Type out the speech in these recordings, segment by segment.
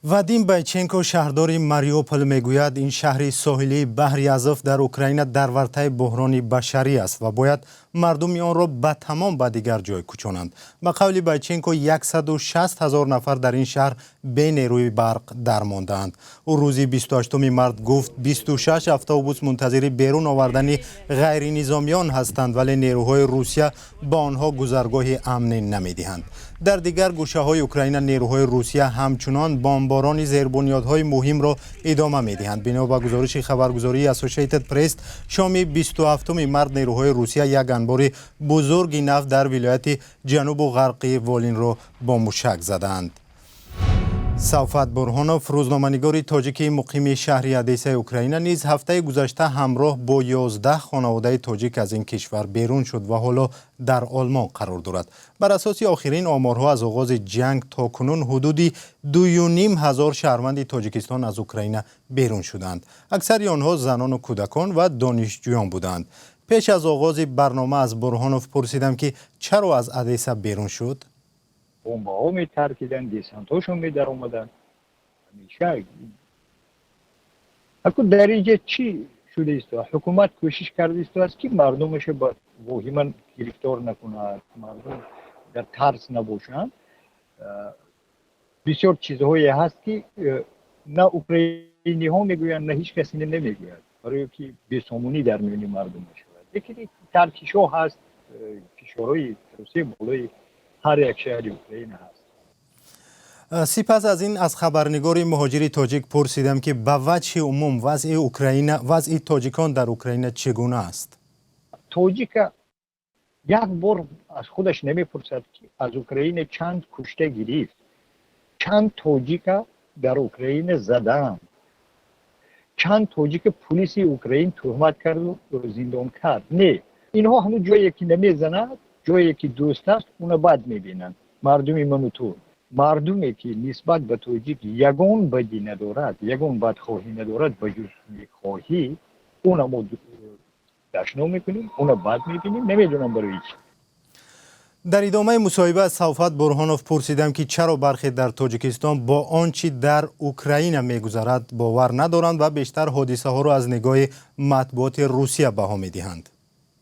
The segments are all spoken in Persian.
وادیم بایچنکو شهردار ماریوپول میگوید این شهری ساحلی بحر ازوف در اوکراین در ورطه بحران بشری است و باید مردم آن را به تمام به دیگر جای کوچانند. به قول بایچنکو 160,000 نفر در این شهر بی نیروی برق درماندند. او روزی 28 مارس گفت 26 اتوبوس منتظر بیرون آوردن غیر نظامیان هستند ولی نیروهای روسیه با آنها گذرگاه امنی نمیدهند. در دیگر گوشه های اوکراین نیروهای روسیه همچنان بمباران زیربنیادهای مهم را ادامه میدهند. بنا به گزارش خبرگزاری اسوسییتد پرس شام 27 مارس نیروهای روسیه یک انبار بزرگ نفت در ولایت جنوب و غربی والین را با موشک زدند. صوفت برهانوف روزنامه‌نگار تاجیکی مقیم شهر ادیسه اوکراین نیز هفته گذشته همراه با 11 خانواده تاجیک از این کشور بیرون شد و حالا در آلمان قرار دارد. بر اساس آخرین آمارها از آغاز جنگ تا کنون حدودی 2,500 شهروند تاجیکستان از اوکراین بیرون شدند. اکثر آنها زنان و کودکان و دانشجویان بودند. پیش از آغاز برنامه از برهانوف پرسیدم که چرا از ادیسه بیرون شد؟ بمب‌ها می‌ترکیدن، دیسانت‌هاشون می‌در اومدن. همیشه اکو در اینجا چی شده است؟ حکومت کوشش کرده است که مردمش با وهمن گرفتار نکنه، مردم در ترس نباشند. بسیار چیزهایی هست که نه اوکراینی ها میگویند نه هیچ کسی نمیگوید، برای که بی‌سامونی در میان مردم شود. یکی ترکیش ها هست، کشورهای روسیه بالای هر یک شهر اوکراین هست. سپس از این از خبرنگار مهاجر تاجیک پرسیدم که به وجه عموم وضع تاجیکان در اوکراین چگونه است؟ تاجیک یک بار از خودش نمیپرسد که از اوکراین چند کشته گرفت، چند تاجیک در اوکراین زدن، چند تاجیک پلیس اوکراین تهمت کرد و زندان کرد. نه، اینها همون جایی که نمیزند، جایی که دوست است اون بعد میبینند. مردمی منو تو مردمی که نسبت به تاجیک یگان بدی ندارد، یگان بدخواهی ندارد، به جز خواهی اون ما دشنو میکنیم، اون بعد میبینیم. نمیدونم برای چی. در ادامه مصاحبه از صوفت برهانوف پرسیدم که چرا برخی در تاجیکستان با آنچه در اوکراین میگذرد باور ندارند و بیشتر حادثه ها را از نگاه مطبوعات روسیه بها میدهند.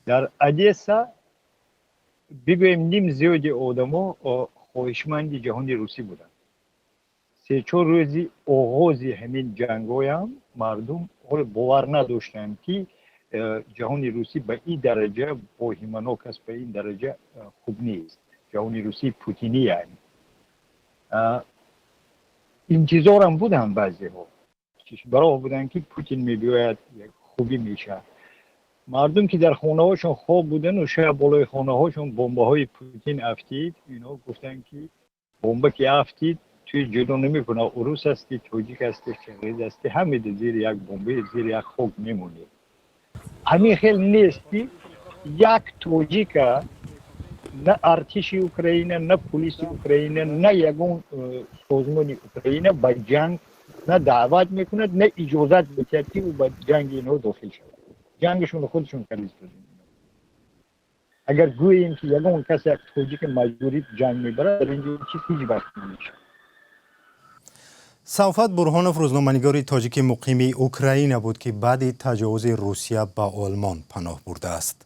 در ادیسا بگویم نیم زیادی آدما خواهشمند جهانی روسی بودن. 3-4 روزی آغاز همین جنگ‌های هم مردم باور نداشتند که جهانی روسی به این درجه واهمناک است، به این درجه خوب نیست. جهانی روسی پوتینی یعنی انتظار هم بودن بعضی ها، برای بودن که پوتین میباید خوبی میشه. مردم که در خانه هاشون خواب بودن و شب بالای خانه هاشون بمبه های پوتین افتید، اینا گفتن که بمبه که افتید توی جلو نمیکنه، روس هستی، تاجیک هستی، چغیز هستی، همین زیر یک بمبه زیر یک خوب میمونید. همین خیل نیستی یک تاجیک نه ارتش اوکراین، نه پلیس اوکراین، نه یگون سازمان اوکراین به جنگ نه دعوت میکند نه اجازت میدهد که او به جنگ اینو داخل شود. جنگشون خودشون کلیز دادن. اگر گوییم که یگون کسی یک تاجیک مجبوری جنگ میبرد، در اینجا چیز هیچ وقت نمیشه. صوفت برهانوف روزنامه‌نگار تاجیک مقیم اوکراین بود که بعد تجاوز روسیه به آلمان پناه برده است.